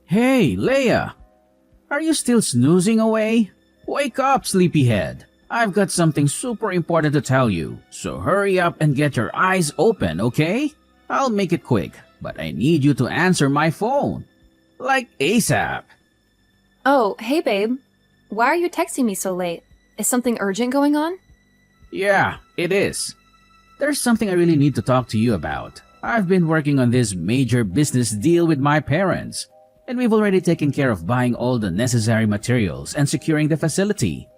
Hey, Leia! Are you still snoozing away? Wake up, sleepyhead! I've got something super important to tell you, so hurry up and get your eyes open, okay? I'll make it quick, but I need you to answer my phone. Like ASAP. Oh, hey babe. Why are you texting me so late? Is something urgent going on? Yeah, it is. There's something I really need to talk to you about. I've been working on this major business deal with my parents, and we've already taken care of buying all the necessary materials and securing the facility.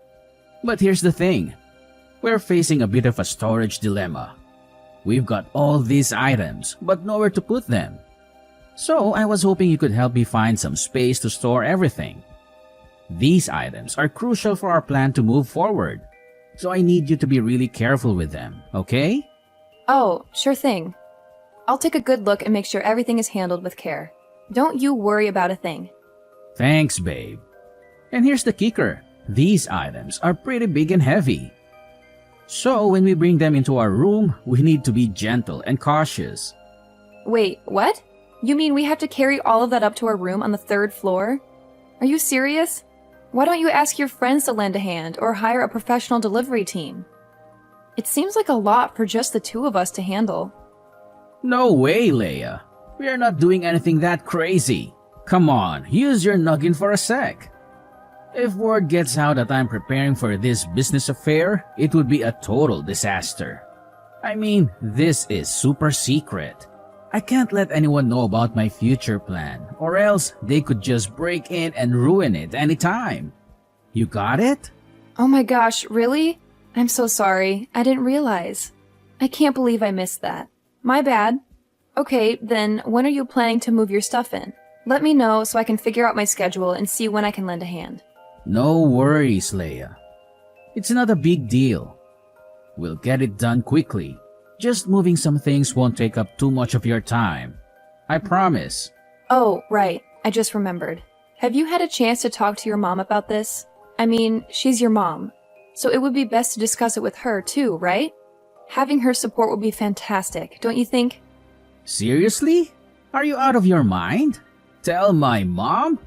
But here's the thing. We're facing a bit of a storage dilemma. We've got all these items, but nowhere to put them. So I was hoping you could help me find some space to store everything. These items are crucial for our plan to move forward, so I need you to be really careful with them, okay? Oh, sure thing. I'll take a good look and make sure everything is handled with care. Don't you worry about a thing. Thanks, babe. And here's the kicker. These items are pretty big and heavy. So when we bring them into our room, we need to be gentle and cautious. Wait, what? You mean we have to carry all of that up to our room on the 3rd floor? Are you serious? Why don't you ask your friends to lend a hand or hire a professional delivery team? It seems like a lot for just the 2 of us to handle. No way, Leia. We are not doing anything that crazy. Come on, use your noggin for a sec. If word gets out that I'm preparing for this business affair, it would be a total disaster. I mean, this is super secret. I can't let anyone know about my future plan, or else they could just break in and ruin it anytime. You got it? Oh my gosh, really? I'm so sorry. I didn't realize. I can't believe I missed that. My bad. Okay, then when are you planning to move your stuff in? Let me know so I can figure out my schedule and see when I can lend a hand. No worries, Leia. It's not a big deal. We'll get it done quickly. Just moving some things won't take up too much of your time. I promise. Oh, right. I just remembered. Have you had a chance to talk to your mom about this? I mean, she's your mom. So it would be best to discuss it with her too, right? Having her support would be fantastic, don't you think? Seriously? Are you out of your mind? Tell my mom?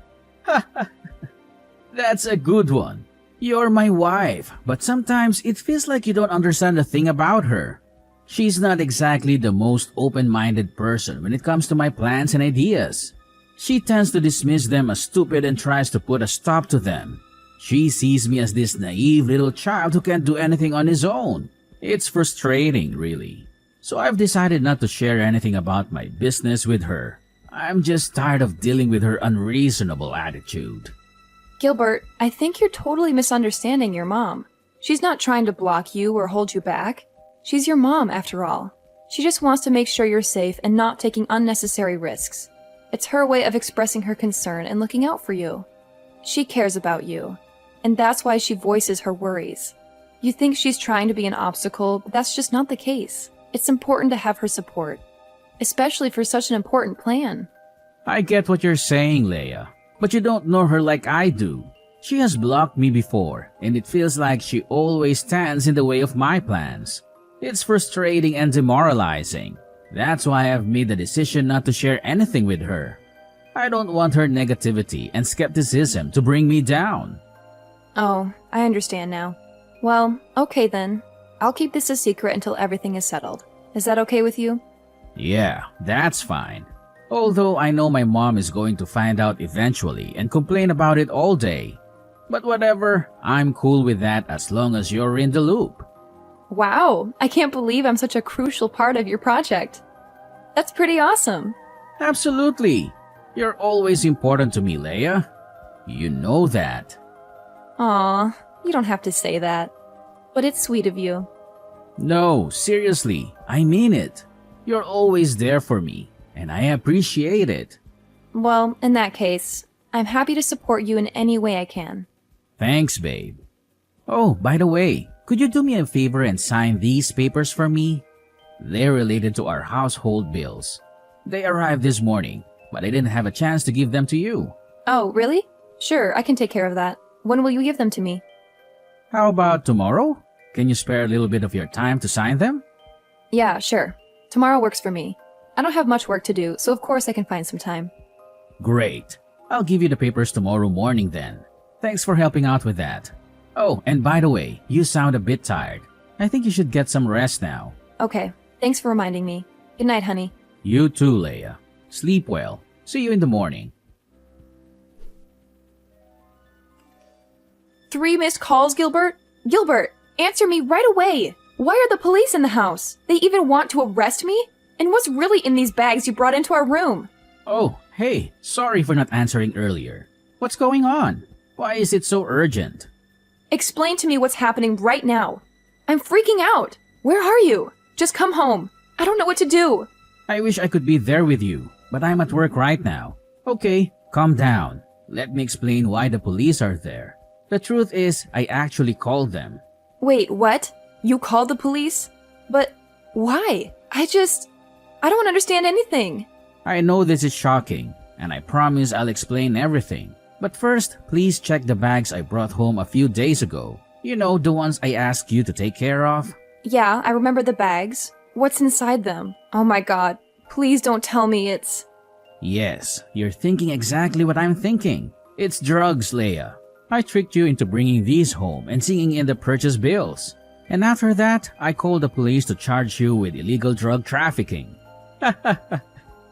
That's a good one. You're my wife, but sometimes it feels like you don't understand a thing about her. She's not exactly the most open-minded person when it comes to my plans and ideas. She tends to dismiss them as stupid and tries to put a stop to them. She sees me as this naive little child who can't do anything on his own. It's frustrating, really. So I've decided not to share anything about my business with her. I'm just tired of dealing with her unreasonable attitude. Gilbert, I think you're totally misunderstanding your mom. She's not trying to block you or hold you back. She's your mom, after all. She just wants to make sure you're safe and not taking unnecessary risks. It's her way of expressing her concern and looking out for you. She cares about you, and that's why she voices her worries. You think she's trying to be an obstacle, but that's just not the case. It's important to have her support, especially for such an important plan. I get what you're saying, Leia, but you don't know her like I do. She has blocked me before, and it feels like she always stands in the way of my plans. It's frustrating and demoralizing. That's why I've made the decision not to share anything with her. I don't want her negativity and skepticism to bring me down. Oh, I understand now. Well, okay then. I'll keep this a secret until everything is settled. Is that okay with you? Yeah, that's fine. Although I know my mom is going to find out eventually and complain about it all day. But whatever, I'm cool with that as long as you're in the loop. Wow, I can't believe I'm such a crucial part of your project. That's pretty awesome. Absolutely. You're always important to me, Leia. You know that. Aw, you don't have to say that. But it's sweet of you. No, seriously, I mean it. You're always there for me, and I appreciate it. Well, in that case, I'm happy to support you in any way I can. Thanks, babe. Oh, by the way, could you do me a favor and sign these papers for me? They're related to our household bills. They arrived this morning, but I didn't have a chance to give them to you. Oh, really? Sure, I can take care of that. When will you give them to me? How about tomorrow? Can you spare a little bit of your time to sign them? Yeah, sure. Tomorrow works for me. I don't have much work to do, so of course I can find some time. Great. I'll give you the papers tomorrow morning then. Thanks for helping out with that. Oh, and by the way, you sound a bit tired. I think you should get some rest now. Okay, thanks for reminding me. Good night, honey. You too, Leia. Sleep well. See you in the morning. 3 missed calls, Gilbert? Gilbert, answer me right away! Why are the police in the house? They even want to arrest me? And what's really in these bags you brought into our room? Oh, hey, sorry for not answering earlier. What's going on? Why is it so urgent? Explain to me what's happening right now. I'm freaking out. Where are you? Just come home. I don't know what to do. I wish I could be there with you, but I'm at work right now. Okay, calm down. Let me explain why the police are there. The truth is, I actually called them. Wait, what? You called the police? But why? I don't understand anything. I know this is shocking, and I promise I'll explain everything. But first, please check the bags I brought home a few days ago. You know, the ones I asked you to take care of? Yeah, I remember the bags. What's inside them? Oh my god. Please don't tell me it's... Yes, you're thinking exactly what I'm thinking. It's drugs, Leia. I tricked you into bringing these home and seeing in the purchase bills. And after that, I called the police to charge you with illegal drug trafficking.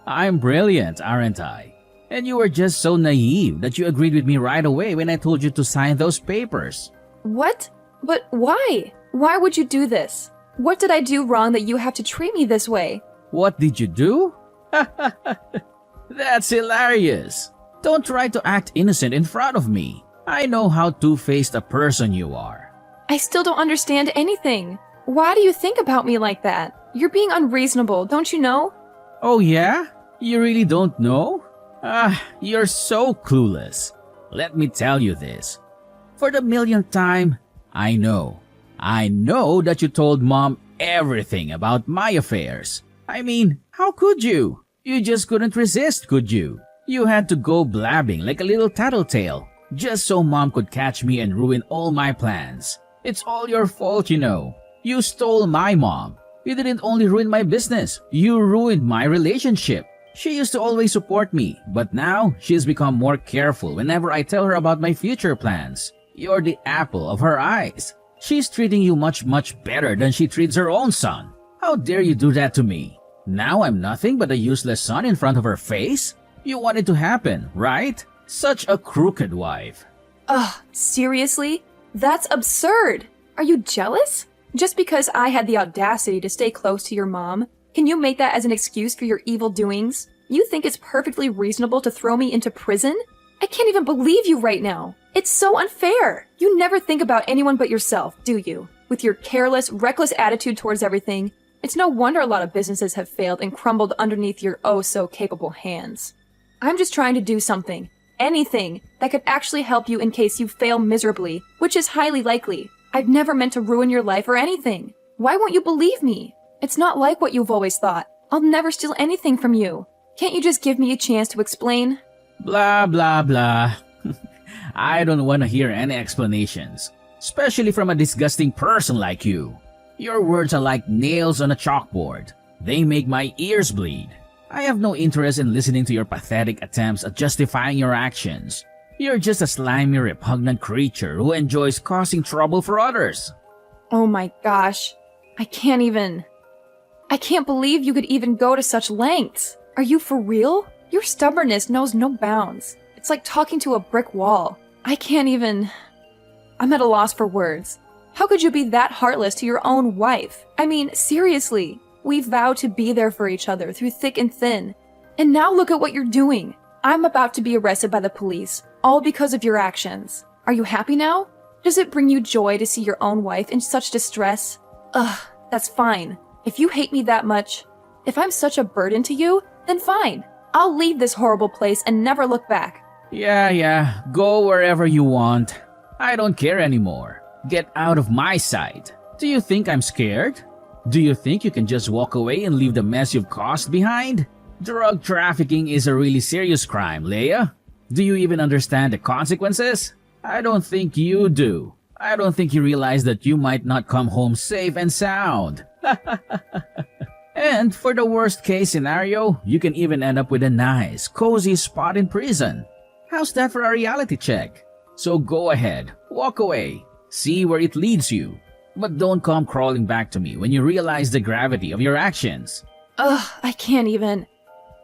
I'm brilliant, aren't I? And you were just so naive that you agreed with me right away when I told you to sign those papers. What? But why? Why would you do this? What did I do wrong that you have to treat me this way? What did you do? That's hilarious. Don't try to act innocent in front of me. I know how two-faced a person you are. I still don't understand anything. Why do you think about me like that? You're being unreasonable, don't you know? Oh yeah? You really don't know? You're so clueless. Let me tell you this. For the millionth time, I know that you told Mom everything about my affairs. I mean, how could you? You just couldn't resist, could you? You had to go blabbing like a little tattletale, just so Mom could catch me and ruin all my plans. It's all your fault, you know. You stole my mom. You didn't only ruin my business, you ruined my relationship. She used to always support me, but now she's become more careful whenever I tell her about my future plans. You're the apple of her eyes. She's treating you much better than she treats her own son. How dare you do that to me? Now I'm nothing but a useless son in front of her face? You want it to happen, right? Such a crooked wife. Ugh, seriously? That's absurd. Are you jealous? Just because I had the audacity to stay close to your mom, can you make that as an excuse for your evil doings? You think it's perfectly reasonable to throw me into prison? I can't even believe you right now. It's so unfair. You never think about anyone but yourself, do you? With your careless, reckless attitude towards everything, it's no wonder a lot of businesses have failed and crumbled underneath your oh-so-capable hands. I'm just trying to do something, anything, that could actually help you in case you fail miserably, which is highly likely. I've never meant to ruin your life or anything. Why won't you believe me? It's not like what you've always thought. I'll never steal anything from you. Can't you just give me a chance to explain? Blah, blah, blah. I don't want to hear any explanations, especially from a disgusting person like you. Your words are like nails on a chalkboard. They make my ears bleed. I have no interest in listening to your pathetic attempts at justifying your actions. You're just a slimy, repugnant creature who enjoys causing trouble for others. Oh my gosh. I can't believe you could even go to such lengths. Are you for real? Your stubbornness knows no bounds. It's like talking to a brick wall. I'm at a loss for words. How could you be that heartless to your own wife? I mean, seriously. We vowed to be there for each other through thick and thin. And now look at what you're doing. I'm about to be arrested by the police, all because of your actions. Are you happy now? Does it bring you joy to see your own wife in such distress? Ugh, that's fine. If you hate me that much, if I'm such a burden to you, then fine. I'll leave this horrible place and never look back. Yeah, go wherever you want. I don't care anymore. Get out of my sight. Do you think I'm scared? Do you think you can just walk away and leave the mess you've caused behind? Drug trafficking is a really serious crime, Leia. Do you even understand the consequences? I don't think you do. I don't think you realize that you might not come home safe and sound. And for the worst case scenario, you can even end up with a nice, cozy spot in prison. How's that for a reality check? So go ahead, walk away, see where it leads you. But don't come crawling back to me when you realize the gravity of your actions. Ugh, I can't even.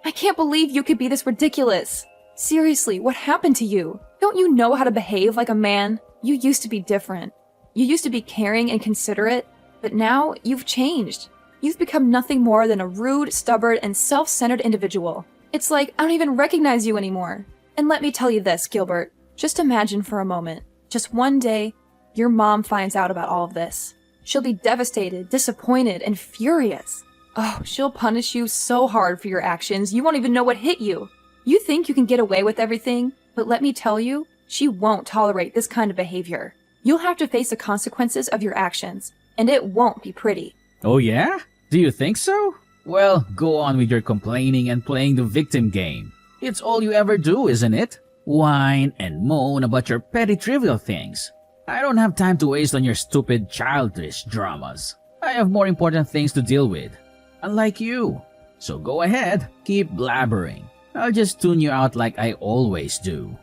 I can't believe you could be this ridiculous. Seriously, what happened to you? Don't you know how to behave like a man? You used to be different. You used to be caring and considerate, but now you've changed. You've become nothing more than a rude, stubborn, and self-centered individual. It's like I don't even recognize you anymore. And let me tell you this, Gilbert. Just imagine for a moment. Just one day, your mom finds out about all of this. She'll be devastated, disappointed, and furious. Oh, she'll punish you so hard for your actions, you won't even know what hit you. You think you can get away with everything, but let me tell you, she won't tolerate this kind of behavior. You'll have to face the consequences of your actions, and it won't be pretty. Oh yeah? Do you think so? Well, go on with your complaining and playing the victim game. It's all you ever do, isn't it? Whine and moan about your petty trivial things. I don't have time to waste on your stupid childish dramas. I have more important things to deal with. Unlike you. So go ahead, keep blabbering. I'll just tune you out like I always do.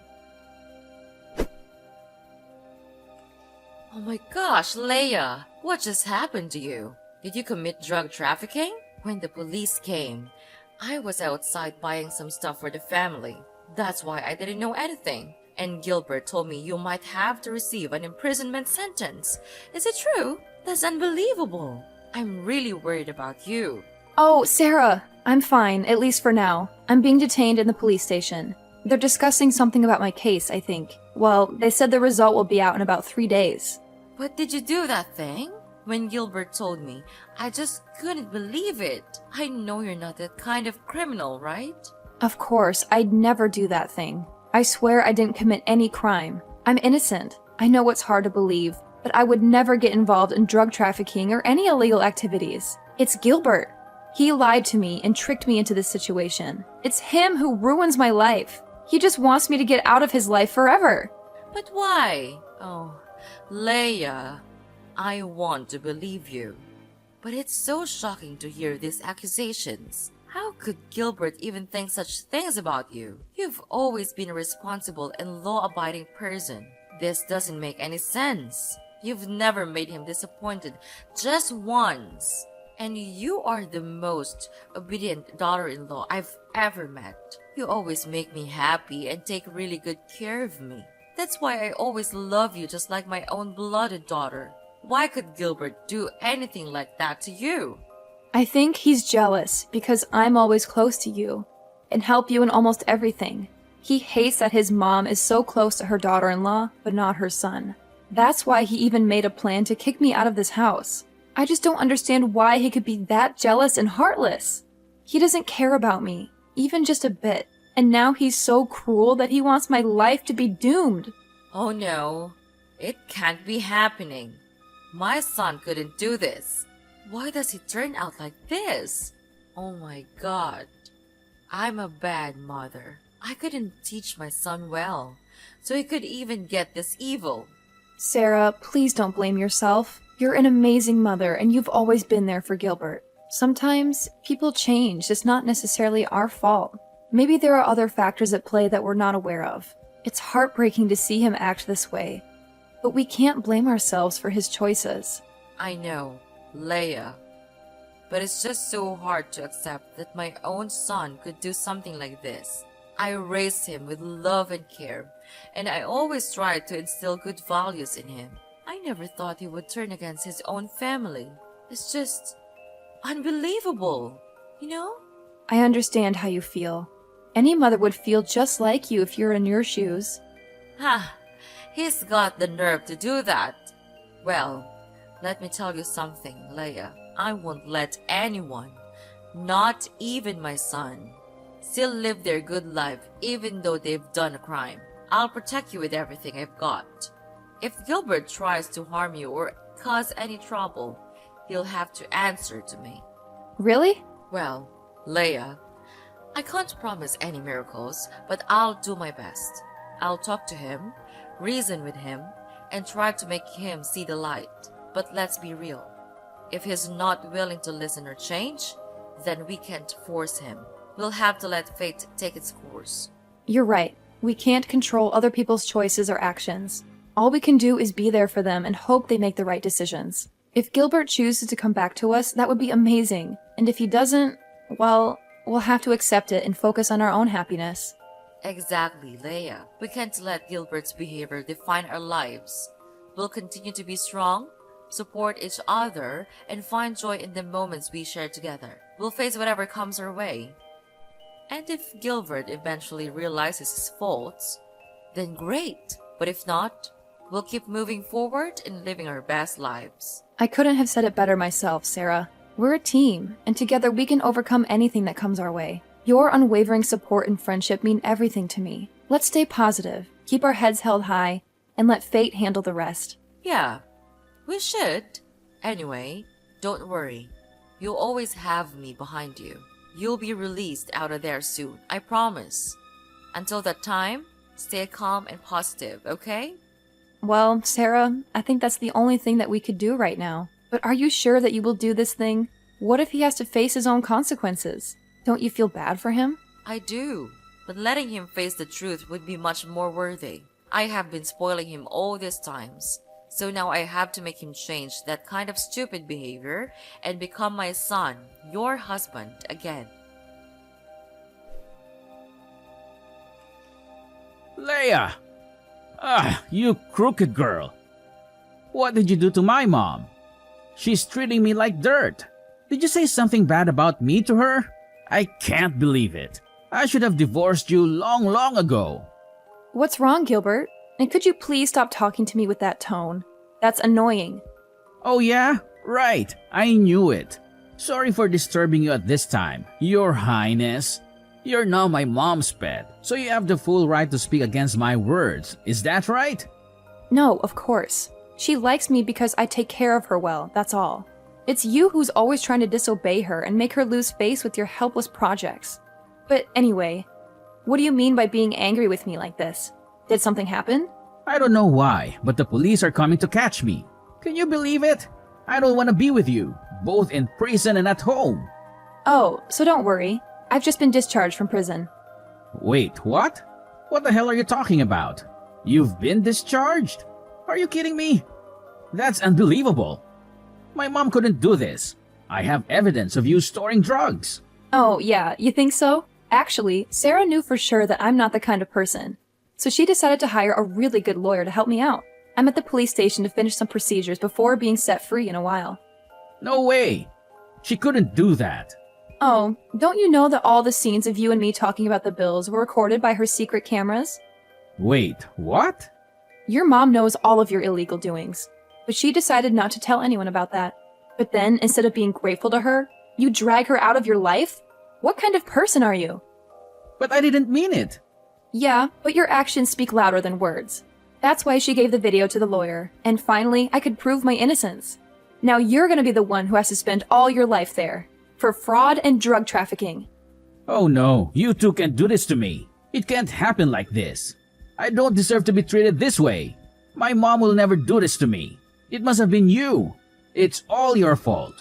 Oh my gosh, Leia, what just happened to you? Did you commit drug trafficking? When the police came, I was outside buying some stuff for the family. That's why I didn't know anything. And Gilbert told me you might have to receive an imprisonment sentence. Is it true? That's unbelievable. I'm really worried about you. Oh, Sarah, I'm fine, at least for now. I'm being detained in the police station. They're discussing something about my case, I think. Well, they said the result will be out in about 3 days. But did you do that thing? When Gilbert told me, I just couldn't believe it. I know you're not that kind of criminal, right? Of course, I'd never do that thing. I swear I didn't commit any crime. I'm innocent. I know it's hard to believe, but I would never get involved in drug trafficking or any illegal activities. It's Gilbert. He lied to me and tricked me into this situation. It's him who ruins my life. He just wants me to get out of his life forever. But why? Oh, Leia, I want to believe you. But it's so shocking to hear these accusations. How could Gilbert even think such things about you? You've always been a responsible and law-abiding person. This doesn't make any sense. You've never made him disappointed, just once. And you are the most obedient daughter-in-law I've ever met. You always make me happy and take really good care of me. That's why I always love you just like my own blooded daughter. Why could Gilbert do anything like that to you? I think he's jealous because I'm always close to you and help you in almost everything. He hates that his mom is so close to her daughter-in-law, but not her son. That's why he even made a plan to kick me out of this house. I just don't understand why he could be that jealous and heartless. He doesn't care about me, even just a bit. And now he's so cruel that he wants my life to be doomed. Oh no, it can't be happening. My son couldn't do this. Why does he turn out like this? Oh my God. I'm a bad mother. I couldn't teach my son well, so he could even get this evil. Sarah, please don't blame yourself. You're an amazing mother, and you've always been there for Gilbert. Sometimes people change. It's not necessarily our fault. Maybe there are other factors at play that we're not aware of. It's heartbreaking to see him act this way, but we can't blame ourselves for his choices. I know, Leia. But it's just so hard to accept that my own son could do something like this. I raised him with love and care, and I always tried to instill good values in him. I never thought he would turn against his own family. It's just unbelievable, you know? I understand how you feel. Any mother would feel just like you if you're in your shoes. Ha! He's got the nerve to do that. Well, let me tell you something, Leia. I won't let anyone, not even my son, still live their good life even though they've done a crime. I'll protect you with everything I've got. If Gilbert tries to harm you or cause any trouble, he'll have to answer to me. Really? Well, Leia, I can't promise any miracles, but I'll do my best. I'll talk to him, reason with him, and try to make him see the light. But let's be real. If he's not willing to listen or change, then we can't force him. We'll have to let fate take its course. You're right. We can't control other people's choices or actions. All we can do is be there for them and hope they make the right decisions. If Gilbert chooses to come back to us, that would be amazing. And if he doesn't, well, we'll have to accept it and focus on our own happiness. Exactly, Leia. We can't let Gilbert's behavior define our lives. We'll continue to be strong, support each other, and find joy in the moments we share together. We'll face whatever comes our way. And if Gilbert eventually realizes his faults, then great. But if not, we'll keep moving forward and living our best lives. I couldn't have said it better myself, Sarah. We're a team, and together we can overcome anything that comes our way. Your unwavering support and friendship mean everything to me. Let's stay positive, keep our heads held high, and let fate handle the rest. Yeah, we should. Anyway, don't worry. You'll always have me behind you. You'll be released out of there soon, I promise. Until that time, stay calm and positive, okay? Well, Sarah, I think that's the only thing that we could do right now. But are you sure that you will do this thing? What if he has to face his own consequences? Don't you feel bad for him? I do, but letting him face the truth would be much more worthy. I have been spoiling him all these times, so now I have to make him change that kind of stupid behavior and become my son, your husband, again. Leia! You crooked girl. What did you do to my mom? She's treating me like dirt. Did you say something bad about me to her? I can't believe it. I should have divorced you long ago. What's wrong, Gilbert? And could you please stop talking to me with that tone? That's annoying. Oh yeah? Right. I knew it. Sorry for disturbing you at this time, Your Highness. You're now my mom's pet, so you have the full right to speak against my words. Is that right? No, of course. She likes me because I take care of her well, that's all. It's you who's always trying to disobey her and make her lose face with your helpless projects. But anyway, what do you mean by being angry with me like this? Did something happen? I don't know why, but the police are coming to catch me. Can you believe it? I don't want to be with you, both in prison and at home. Oh, so don't worry. I've just been discharged from prison. Wait, what? What the hell are you talking about? You've been discharged? Are you kidding me? That's unbelievable. My mom couldn't do this. I have evidence of you storing drugs. Oh, yeah, you think so? Actually, Sarah knew for sure that I'm not the kind of person. So she decided to hire a really good lawyer to help me out. I'm at the police station to finish some procedures before being set free in a while. No way. She couldn't do that. Oh, don't you know that all the scenes of you and me talking about the bills were recorded by her secret cameras? Wait, what? Your mom knows all of your illegal doings, but she decided not to tell anyone about that. But then, instead of being grateful to her, you drag her out of your life? What kind of person are you? But I didn't mean it. Yeah, but your actions speak louder than words. That's why she gave the video to the lawyer, and finally, I could prove my innocence. Now you're gonna be the one who has to spend all your life there, for fraud and drug trafficking. Oh no, you two can't do this to me. It can't happen like this. I don't deserve to be treated this way. My mom will never do this to me. It must have been you. It's all your fault.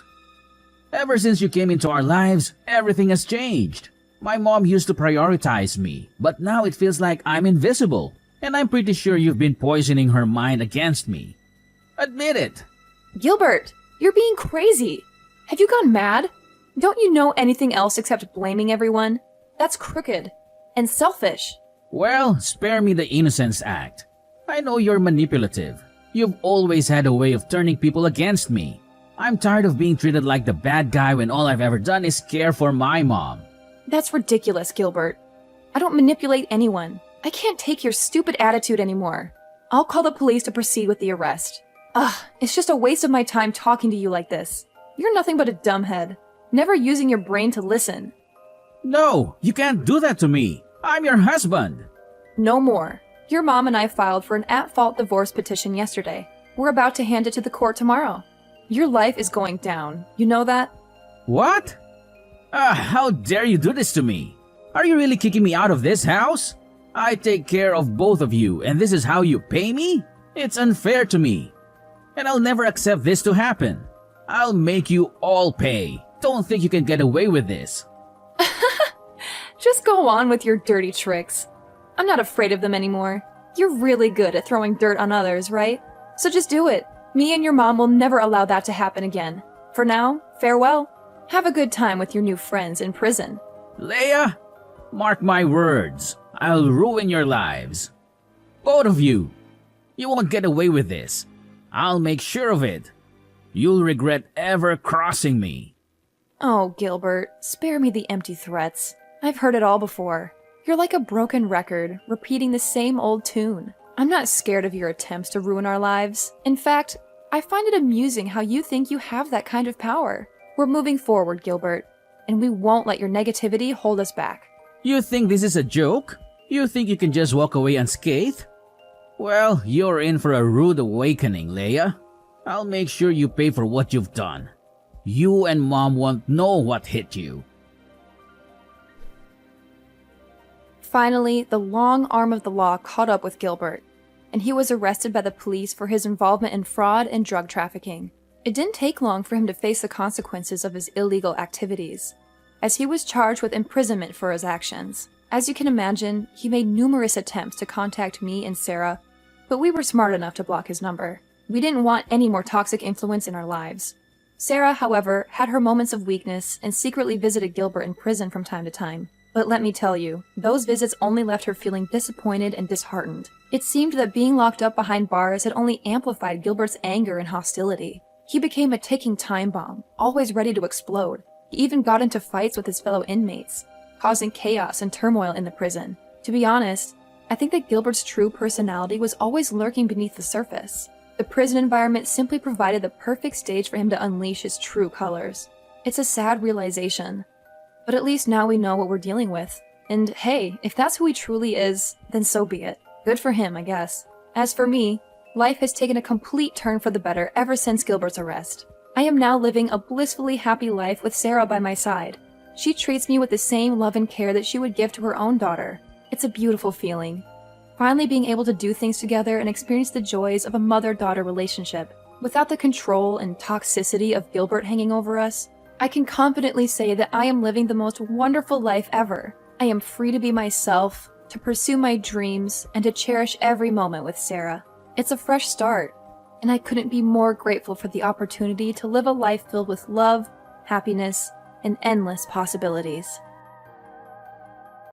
Ever since you came into our lives, everything has changed. My mom used to prioritize me, but now it feels like I'm invisible. And I'm pretty sure you've been poisoning her mind against me. Admit it. Gilbert, you're being crazy. Have you gone mad? Don't you know anything else except blaming everyone? That's crooked and selfish. Well, spare me the Innocence Act. I know you're manipulative. You've always had a way of turning people against me. I'm tired of being treated like the bad guy when all I've ever done is care for my mom. That's ridiculous, Gilbert. I don't manipulate anyone. I can't take your stupid attitude anymore. I'll call the police to proceed with the arrest. Ugh, it's just a waste of my time talking to you like this. You're nothing but a dumbhead, never using your brain to listen. No, you can't do that to me. I'm your husband. No more. Your mom and I filed for an at-fault divorce petition yesterday. We're about to hand it to the court tomorrow. Your life is going down. You know that? What? How dare you do this to me? Are you really kicking me out of this house? I take care of both of you, and this is how you pay me? It's unfair to me. And I'll never accept this to happen. I'll make you all pay. Don't think you can get away with this. Just go on with your dirty tricks. I'm not afraid of them anymore. You're really good at throwing dirt on others, right? So just do it. Me and your mom will never allow that to happen again. For now, farewell. Have a good time with your new friends in prison. Leia, mark my words. I'll ruin your lives. Both of you. You won't get away with this. I'll make sure of it. You'll regret ever crossing me. Oh, Gilbert, spare me the empty threats. I've heard it all before. You're like a broken record, repeating the same old tune. I'm not scared of your attempts to ruin our lives. In fact, I find it amusing how you think you have that kind of power. We're moving forward, Gilbert, and we won't let your negativity hold us back. You think this is a joke? You think you can just walk away unscathed? Well, you're in for a rude awakening, Leia. I'll make sure you pay for what you've done. You and Mom won't know what hit you. Finally, the long arm of the law caught up with Gilbert, and he was arrested by the police for his involvement in fraud and drug trafficking. It didn't take long for him to face the consequences of his illegal activities, as he was charged with imprisonment for his actions. As you can imagine, he made numerous attempts to contact me and Sarah, but we were smart enough to block his number. We didn't want any more toxic influence in our lives. Sarah, however, had her moments of weakness and secretly visited Gilbert in prison from time to time. But let me tell you, those visits only left her feeling disappointed and disheartened. It seemed that being locked up behind bars had only amplified Gilbert's anger and hostility. He became a ticking time bomb, always ready to explode. He even got into fights with his fellow inmates, causing chaos and turmoil in the prison. To be honest, I think that Gilbert's true personality was always lurking beneath the surface. The prison environment simply provided the perfect stage for him to unleash his true colors. It's a sad realization. But at least now we know what we're dealing with. And hey, if that's who he truly is, then so be it. Good for him, I guess. As for me, life has taken a complete turn for the better ever since Gilbert's arrest. I am now living a blissfully happy life with Sarah by my side. She treats me with the same love and care that she would give to her own daughter. It's a beautiful feeling. Finally being able to do things together and experience the joys of a mother-daughter relationship, without the control and toxicity of Gilbert hanging over us. I can confidently say that I am living the most wonderful life ever. I am free to be myself, to pursue my dreams, and to cherish every moment with Sarah. It's a fresh start, and I couldn't be more grateful for the opportunity to live a life filled with love, happiness, and endless possibilities.